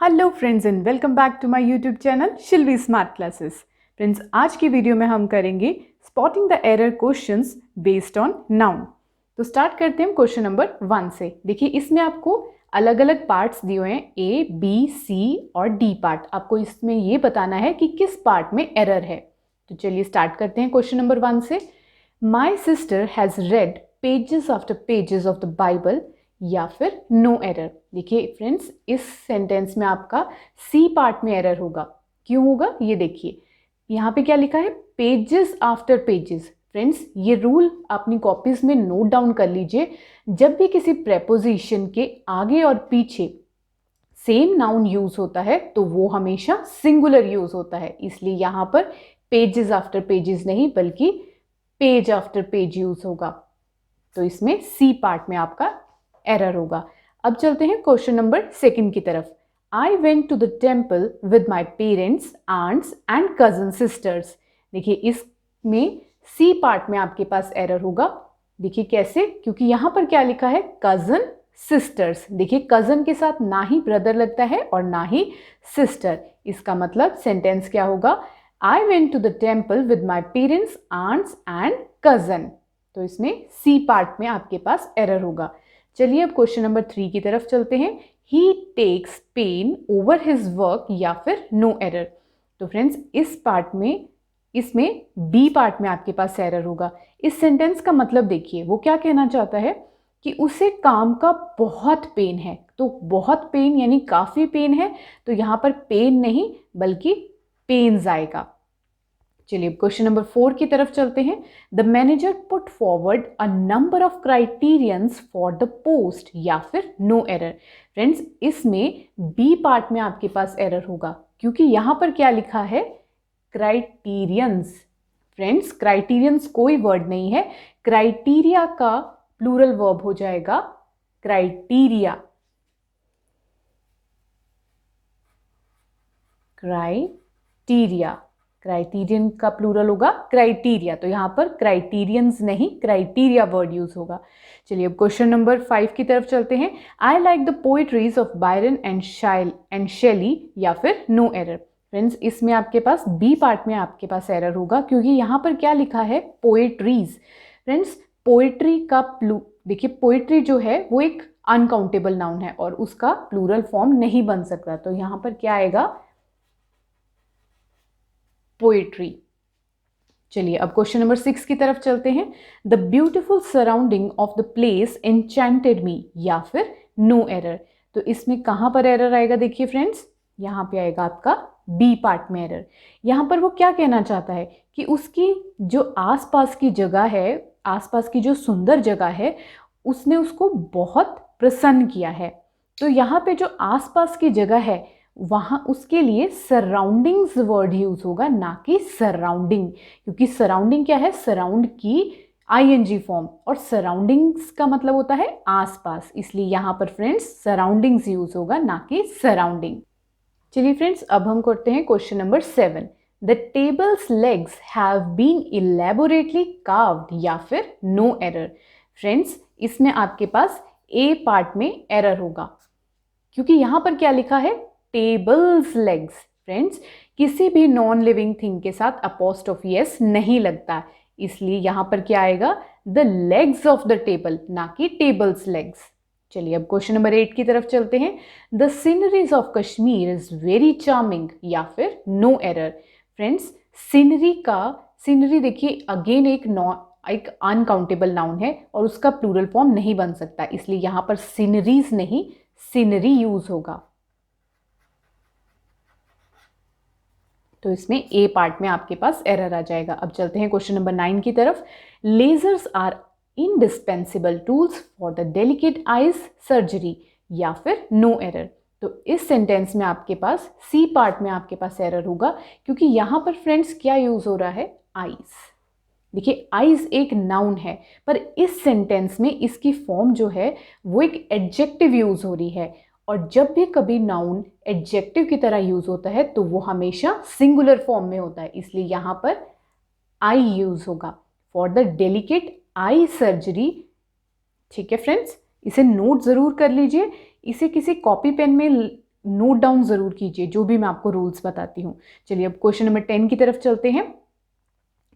Hello friends and welcome back to my YouTube channel Shilvi smart classes. Friends, आज की video में हम करेंगे spotting the error questions based on noun. तो start करते हैं क्वेश्चन नंबर 1 से। देखिए, इसमें आपको अलग अलग पार्ट्स दिए हुए हैं, ए बी सी और डी पार्ट। आपको इसमें ये बताना है कि किस पार्ट में एरर है। तो चलिए स्टार्ट करते हैं क्वेश्चन नंबर 1 से। My sister has red pages after pages of the Bible या फिर नो एरर। देखिए फ्रेंड्स, इस सेंटेंस में आपका सी पार्ट में एरर होगा। क्यों होगा ये देखिए, यहाँ पे क्या लिखा है, पेजेस आफ्टर पेजेस। फ्रेंड्स, ये रूल अपनी कॉपीज में नोट डाउन कर लीजिए। जब भी किसी प्रेपोजिशन के आगे और पीछे सेम नाउन यूज होता है तो वो हमेशा सिंगुलर यूज होता है। इसलिए यहाँ पर पेजेस आफ्टर पेजेस नहीं बल्कि पेज आफ्टर पेज यूज होगा। तो इसमें सी पार्ट में आपका एरर होगा। अब चलते हैं क्वेश्चन नंबर 2 की तरफ। I went to the temple with my parents, aunts and cousin sisters. देखिए, इसमें सी पार्ट में आपके पास एरर होगा। देखिए कैसे, क्योंकि यहां पर क्या लिखा है, कजन सिस्टर्स। देखिए, कजन के साथ ना ही ब्रदर लगता है और ना ही सिस्टर। इसका मतलब सेंटेंस क्या होगा, I went to the temple with my parents, aunts and cousin. तो इसमें सी पार्ट में आपके पास एरर होगा। चलिए अब क्वेश्चन नंबर 3 की तरफ चलते हैं। He takes pain over his work या फिर नो एरर। तो फ्रेंड्स, इस पार्ट में, इसमें बी पार्ट में आपके पास एरर होगा। इस सेंटेंस का मतलब देखिए, वो क्या कहना चाहता है कि उसे काम का बहुत पेन है। तो बहुत पेन यानी काफी पेन है, तो यहां पर पेन नहीं बल्कि पेन्स आएगा। चलिए क्वेश्चन नंबर 4 की तरफ चलते हैं। The manager put forward a number of criterions for the post या फिर नो एरर। फ्रेंड्स, इसमें बी पार्ट में आपके पास एरर होगा, क्योंकि यहां पर क्या लिखा है, क्राइटेरियंस। फ्रेंड्स, क्राइटेरियंस कोई वर्ड नहीं है, क्राइटेरिया का प्लूरल वर्ब हो जाएगा क्राइटेरिया। क्राइटेरिया, क्राइटेरियन का प्लूरल होगा क्राइटेरिया। तो यहां पर क्राइटेरियंस नहीं, क्राइटेरिया वर्ड यूज होगा। चलिए अब क्वेश्चन नंबर 5 की तरफ चलते हैं। I like the poetries of Byron and Shelley या फिर नो एरर। फ्रेंड्स, इसमें आपके पास बी पार्ट में आपके पास एरर होगा, क्योंकि यहां पर क्या लिखा है, पोएट्रीज। फ्रेंड्स, पोएट्री का देखिए, पोएट्री जो है वो एक अनकाउंटेबल नाउन है और उसका प्लूरल फॉर्म नहीं बन सकता। तो यहां पर क्या आएगा, पोएट्री। चलिए अब क्वेश्चन नंबर 6 की तरफ चलते हैं। The beautiful surrounding of the place enchanted me या फिर नो एरर। तो इसमें कहां पर एरर आएगा, देखिए फ्रेंड्स, यहां पे आएगा आपका बी पार्ट में एरर। यहां पर वो क्या कहना चाहता है कि उसकी जो आसपास की जगह है, आसपास की जो सुंदर जगह है, उसने उसको बहुत प्रसन्न किया है। तो यहाँ पे जो आसपास की जगह है वहाँ उसके लिए सराउंडिंग्स वर्ड यूज होगा, ना कि सराउंडिंग। क्योंकि सराउंडिंग क्या है, सराउंड की आईएनजी फॉर्म, और सराउंडिंग्स का मतलब होता है आसपास। इसलिए यहाँ पर फ्रेंड्स सराउंडिंग्स यूज होगा, ना कि सराउंडिंग। चलिए फ्रेंड्स, अब हम करते हैं question number 7। The tables legs have been elaborately carved या फिर नो एरर। फ्रेंड्स, इसमें आपके पास ए पार्ट में एरर होगा, क्योंकि यहां पर क्या लिखा है, टेबल्स लेग्स। फ्रेंड्स, किसी भी नॉन लिविंग थिंग के साथ अपोस्ट्रोफी एस नहीं लगता, इसलिए यहां पर क्या आएगा, the legs of the table, ना कि टेबल्स लेग्स। चलिए अब क्वेश्चन नंबर 8 की तरफ चलते हैं। The sceneries of Kashmir is very charming या फिर नो एरर। फ्रेंड्स, सीनरी देखिए अगेन एक अनकाउंटेबल नाउन है और उसका प्लूरल फॉर्म नहीं बन सकता, इसलिए यहां पर सीनरीज नहीं सीनरी यूज होगा। तो इसमें ए पार्ट में आपके पास एरर आ जाएगा। अब चलते हैं क्वेश्चन नंबर 9 की तरफ। Lasers are indispensable tools for the delicate eyes surgery या फिर नो एरर। तो इस सेंटेंस में आपके पास सी पार्ट में आपके पास एरर होगा, क्योंकि यहां पर फ्रेंड्स क्या यूज हो रहा है, आईज। देखिए, आईज एक नाउन है, पर इस सेंटेंस में इसकी फॉर्म जो है वो एक एडजेक्टिव यूज हो रही है, और जब भी कभी नाउन एडजेक्टिव की तरह यूज होता है तो वो हमेशा सिंगुलर फॉर्म में होता है। इसलिए यहां पर आई यूज होगा, for the delicate eye surgery. ठीक है फ्रेंड्स, इसे नोट जरूर कर लीजिए, इसे किसी कॉपी पेन में नोट डाउन ज़रूर कीजिए जो भी मैं आपको रूल्स बताती हूँ। चलिए अब क्वेश्चन नंबर 10 की तरफ चलते हैं।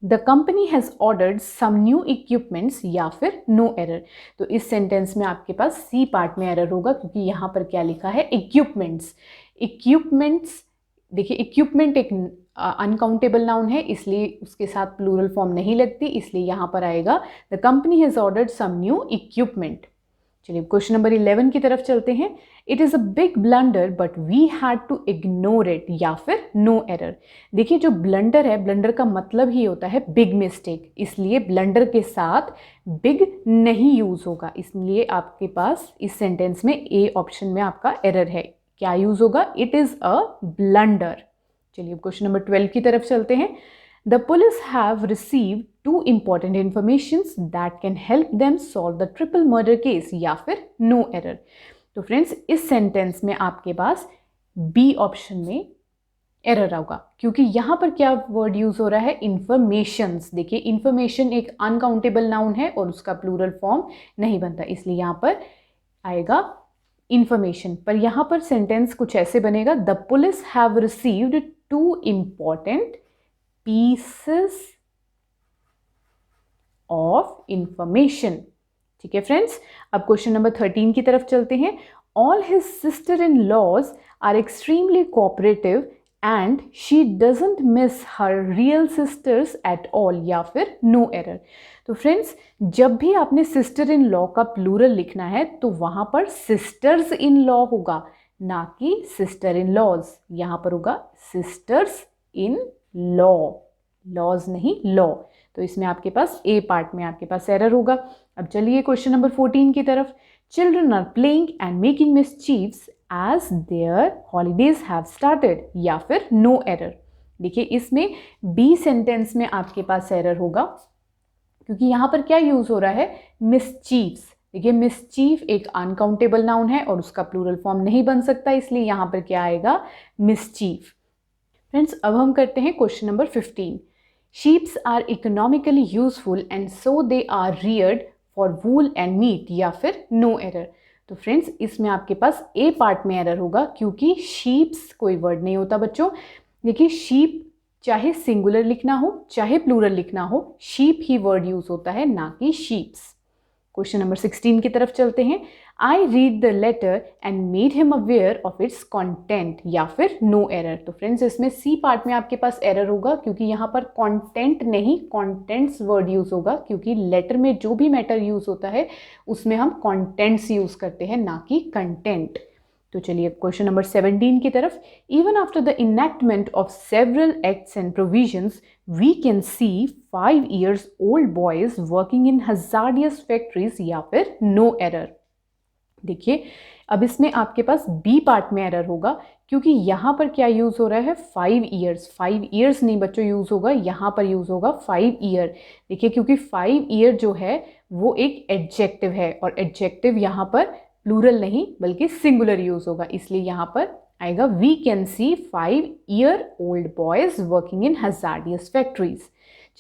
The company has ordered some new equipments या फिर नो एरर। तो इस सेंटेंस में आपके पास सी पार्ट में एरर होगा क्योंकि यहाँ पर क्या लिखा है, इक्विपमेंट्स। इक्विपमेंट्स, देखिए इक्विपमेंट एक अनकाउंटेबल नाउन है, इसलिए उसके साथ प्लूरल फॉर्म नहीं लगती, इसलिए यहाँ पर आएगा the company has ordered some new equipment. चलिए क्वेश्चन नंबर 11 की तरफ चलते हैं। It is a big blunder but we had to ignore it या फिर नो एरर। देखिए जो ब्लंडर है, ब्लंडर का मतलब ही होता है बिग मिस्टेक, इसलिए ब्लंडर के साथ बिग नहीं यूज होगा, इसलिए आपके पास इस सेंटेंस में ए ऑप्शन में आपका एरर है। क्या यूज होगा, इट इज़ अ ब्लंडर। चलिए क्वेश्चन नंबर 12 की तरफ चलते हैं। The police have received two important informations that can help them solve the triple murder case या फिर no error। तो फ्रेंड्स इस सेंटेंस में आपके पास बी ऑप्शन में एरर होगा क्योंकि यहाँ पर क्या वर्ड यूज हो रहा है, इंफॉर्मेशंस। देखिए इंफॉर्मेशन एक अनकाउंटेबल नाउन है और उसका प्लूरल फॉर्म नहीं बनता, इसलिए यहाँ पर आएगा इंफॉर्मेशन। पर यहाँ पर सेंटेंस कुछ ऐसे बनेगा, the police have received two important pieces of information। ठीक है फ्रेंड्स, अब क्वेश्चन नंबर 13 की तरफ चलते हैं। All his sister-in-laws are extremely cooperative and she doesn't miss her real sisters at all या फिर no error। तो फ्रेंड्स जब भी आपने सिस्टर इन लॉ का प्लूरल लिखना है तो वहां पर सिस्टर्स इन लॉ होगा, ना कि सिस्टर इन लॉज। यहां पर होगा सिस्टर्स इन लॉ, लॉज नहीं लॉ। तो इसमें आपके पास ए पार्ट में आपके पास एरर होगा। अब चलिए क्वेश्चन नंबर 14 की तरफ। Children are playing and making मिसचीव्स as their holidays have started या फिर नो एरर। देखिए इसमें बी सेंटेंस में आपके पास एरर होगा क्योंकि यहाँ पर क्या यूज हो रहा है, मिसचीव्स। देखिए मिसचीव एक अनकाउंटेबल नाउन है और उसका प्लूरल फॉर्म नहीं बन सकता, इसलिए यहाँ पर क्या आएगा, मिसचीव। फ्रेंड्स अब हम करते हैं question number 15। Sheeps are economically useful and so they are reared for wool and meat या फिर नो एरर। तो फ्रेंड्स इसमें आपके पास ए पार्ट में एरर होगा क्योंकि शीप्स कोई वर्ड नहीं होता बच्चों। देखिए शीप चाहे सिंगुलर लिखना हो चाहे प्लूरल लिखना हो, शीप ही वर्ड यूज होता है, ना कि शीप्स। क्वेश्चन नंबर 16 की तरफ चलते हैं। I read the letter and made him aware of its content या फिर नो एरर। तो फ्रेंड्स इसमें सी पार्ट में आपके पास एरर होगा क्योंकि यहाँ पर कंटेंट नहीं कंटेंट्स वर्ड यूज होगा, क्योंकि लेटर में जो भी मैटर यूज होता है उसमें हम कंटेंट्स यूज करते हैं, ना कि कंटेंट। तो चलिए क्वेश्चन नंबर 17 की तरफ। Even after the enactment of several acts and provisions we can see 5 years old boys working in hazardous factories या फिर नो एरर। देखिए अब इसमें आपके पास बी पार्ट में एरर होगा क्योंकि यहाँ पर क्या यूज हो रहा है, 5 years। 5 years नहीं बच्चों यूज होगा, यहाँ पर यूज होगा 5 year। देखिए क्योंकि 5 year जो है वो एक एडजेक्टिव है और एडजेक्टिव यहाँ पर प्लूरल नहीं बल्कि सिंगुलर यूज होगा, इसलिए यहाँ पर आएगा we can see 5 year old boys working in hazardous factories.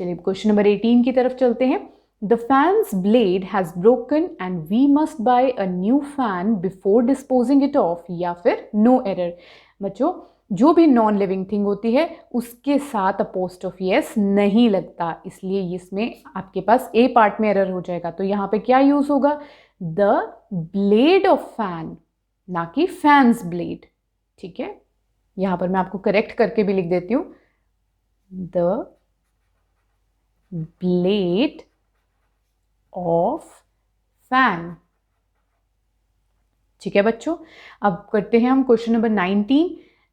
चलिए क्वेश्चन नंबर 18 की तरफ चलते हैं। The fans blade has broken and we must buy a new fan before disposing it off या फिर नो एरर। बच्चों जो भी नॉन लिविंग थिंग होती है उसके साथ अपोस्ट्रोफी एस नहीं लगता, इसलिए इसमें आपके पास ए पार्ट में एरर हो जाएगा। तो यहाँ पे क्या यूज होगा, द ब्लेड ऑफ फैन, ना कि फैंस ब्लेड। ठीक है, यहां पर मैं आपको करेक्ट करके भी लिख देती हूं, द ब्लेड ऑफ फैन। ठीक है बच्चों, अब करते हैं हम question number 19।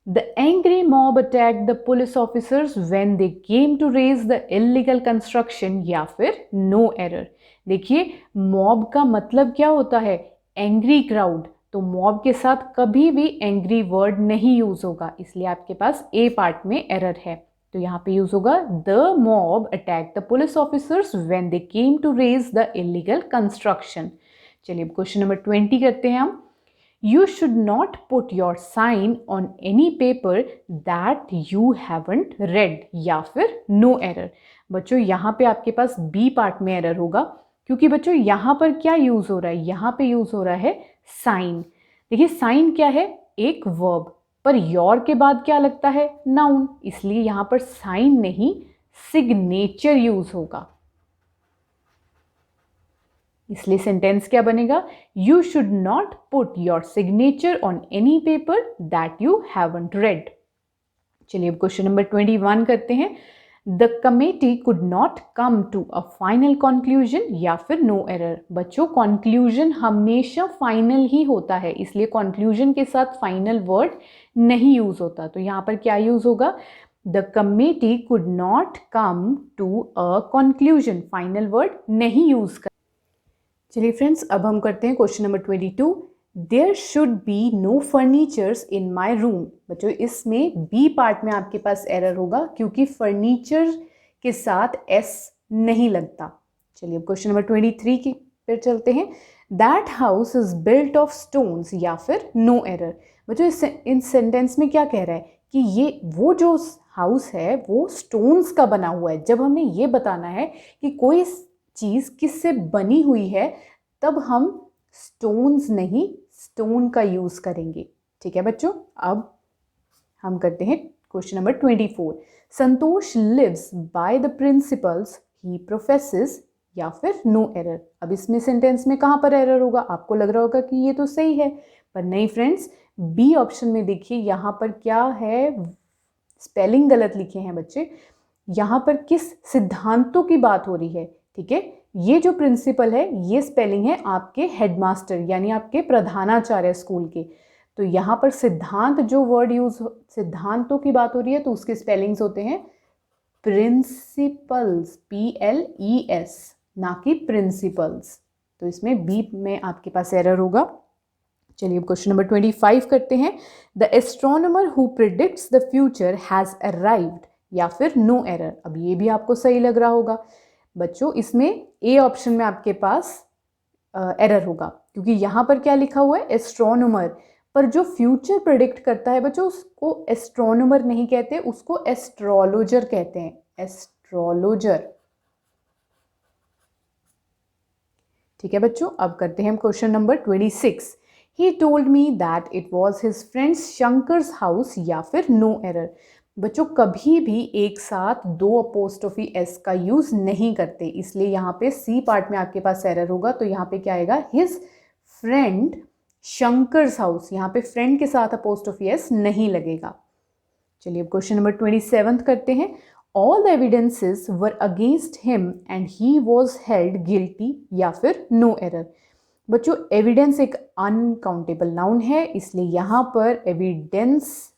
The angry mob attacked the police officers when they came to raze the illegal construction या फिर नो एरर। देखिए मॉब का मतलब क्या होता है, एंग्री क्राउड। तो मॉब के साथ कभी भी एंग्री वर्ड नहीं यूज होगा, इसलिए आपके पास ए पार्ट में एरर है। तो यहाँ पे यूज होगा the mob attack the police officers when they came to raze the illegal construction. चलिए क्वेश्चन नंबर 20 करते हैं हम। You should not put your sign on any paper that you haven't read या फिर no error। बच्चों यहाँ पे आपके पास बी पार्ट में एरर होगा क्योंकि बच्चों यहाँ पर क्या यूज हो रहा है, यहाँ पे यूज हो रहा है साइन। देखिए साइन क्या है, एक वर्ब, पर योर के बाद क्या लगता है, नाउन, इसलिए यहां पर साइन नहीं सिग्नेचर यूज होगा। इसलिए सेंटेंस क्या बनेगा, you should not put your signature on any paper that you haven't read. चलिए अब क्वेश्चन नंबर 21 करते हैं। The committee could not come to a final conclusion या फिर नो एरर। बच्चों कंक्लूजन हमेशा फाइनल ही होता है, इसलिए कंक्लूजन के साथ फाइनल वर्ड नहीं यूज होता। तो यहां पर क्या यूज होगा, the committee could not come to a conclusion, final word नहीं यूज कर। चलिए फ्रेंड्स अब हम करते हैं question number 22। There should be no furnitures in my room. बच्चों इसमें बी पार्ट में आपके पास एरर होगा क्योंकि फर्नीचर के साथ एस नहीं लगता। चलिए अब क्वेश्चन नंबर 23 की फिर चलते हैं। That house is built of stones या फिर नो एरर। बच्चों इन सेंटेंस में क्या कह रहा है कि ये वो जो हाउस है वो स्टोन्स का बना हुआ है। जब हमने ये बताना है कि कोई चीज़ किससे बनी हुई है तब हम स्टोन्स नहीं स्टोन का यूज करेंगे। ठीक है बच्चों, अब हम करते हैं question number 24। Santosh lives by the principles he professes या फिर नो एरर। अब इसमें सेंटेंस में कहाँ पर एरर होगा, आपको लग रहा होगा कि ये तो सही है, पर नहीं फ्रेंड्स, बी ऑप्शन में देखिए यहाँ पर क्या है, स्पेलिंग गलत लिखे हैं बच्चे। यहाँ पर किस सिद्धांतों की बात हो रही है, ठीक है, ये जो प्रिंसिपल है ये स्पेलिंग है आपके हेडमास्टर यानी आपके प्रधानाचार्य स्कूल के। तो यहाँ पर सिद्धांत जो वर्ड यूज, सिद्धांतों की बात हो रही है तो उसके स्पेलिंग्स होते हैं प्रिंसिपल्स, PLES, ना कि प्रिंसिपल्स। तो इसमें बी में आपके पास एरर होगा। चलिए अब क्वेश्चन नंबर 25 करते हैं। The astronomer who predicts the future has arrived या फिर नो एरर। अब ये भी आपको सही लग रहा होगा बच्चों, इसमें ए ऑप्शन में आपके पास एरर होगा क्योंकि यहाँ पर क्या लिखा हुआ है, एस्ट्रोनॉमर, पर जो फ्यूचर प्रेडिक्ट करता है बच्चों उसको एस्ट्रोनॉमर नहीं कहते, उसको एस्ट्रोलॉजर कहते हैं, एस्ट्रोलॉजर। ठीक है बच्चों, अब करते हैं हम question number 26। He told me that it was his friends Shankar's house या फिर नो एरर। बच्चों कभी भी एक साथ दो अपोस्ट्रोफी एस का यूज नहीं करते, इसलिए यहाँ पे सी पार्ट में आपके पास एरर होगा। तो यहाँ पे क्या आएगा, हिज फ्रेंड शंकर्स हाउस, यहाँ पे फ्रेंड के साथ अपोस्ट्रोफी एस नहीं लगेगा। चलिए अब क्वेश्चन नंबर 27 करते हैं। All the evidences were against him and he was held guilty या फिर नो एरर। बच्चों एविडेंस एक अनकाउंटेबल नाउन है, इसलिए यहाँ पर एविडेंस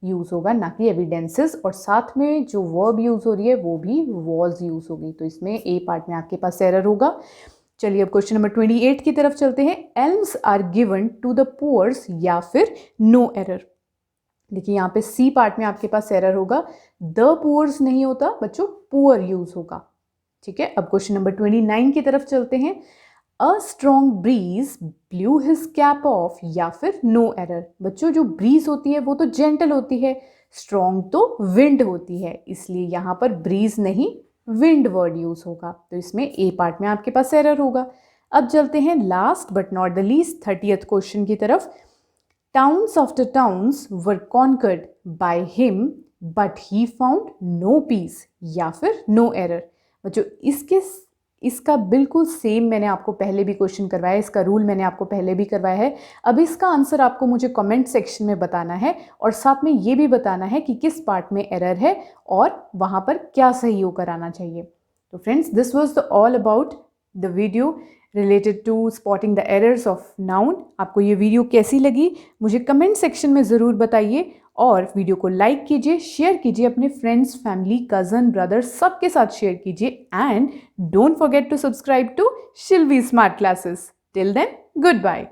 यूज होगा ना कि एविडेंसेस, और साथ में जो वर्ब यूज हो रही है वो भी वॉज यूज होगी। तो इसमें ए पार्ट में आपके पास एरर होगा। चलिए अब क्वेश्चन नंबर 28 की तरफ चलते हैं। Alms are given to the poors या फिर नो एरर। देखिए यहाँ पे सी पार्ट में आपके पास एरर होगा, द पुअर्स नहीं होता बच्चों, पुअर यूज होगा। ठीक है, अब क्वेश्चन नंबर 29 की तरफ चलते हैं। A strong breeze blew his cap off या फिर नो एरर। बच्चों जो ब्रीज होती है वो तो जेंटल होती है, स्ट्रॉन्ग तो विंड होती है, इसलिए यहाँ पर ब्रीज नहीं विंड वर्ड यूज होगा। तो इसमें ए पार्ट में आपके पास एरर होगा। अब चलते हैं last but not the least 30th question की तरफ। Towns after towns were conquered by him but he found no peace या फिर नो एरर। बच्चों इसका बिल्कुल सेम मैंने आपको पहले भी क्वेश्चन करवाया है, इसका रूल मैंने आपको पहले भी करवाया है। अब इसका आंसर आपको मुझे कमेंट सेक्शन में बताना है और साथ में ये भी बताना है कि किस पार्ट में एरर है और वहाँ पर क्या सही होकर आना चाहिए। तो friends this was the all about the video related to spotting the errors of noun. आपको ये वीडियो कैसी लगी मुझे कमेंट सेक्शन में ज़रूर बताइए और वीडियो को लाइक कीजिए, शेयर कीजिए, अपने फ्रेंड्स, फैमिली, कज़न, ब्रदर सबके साथ शेयर कीजिए and don't forget to subscribe to Shilvi smart classes. Till then good bye.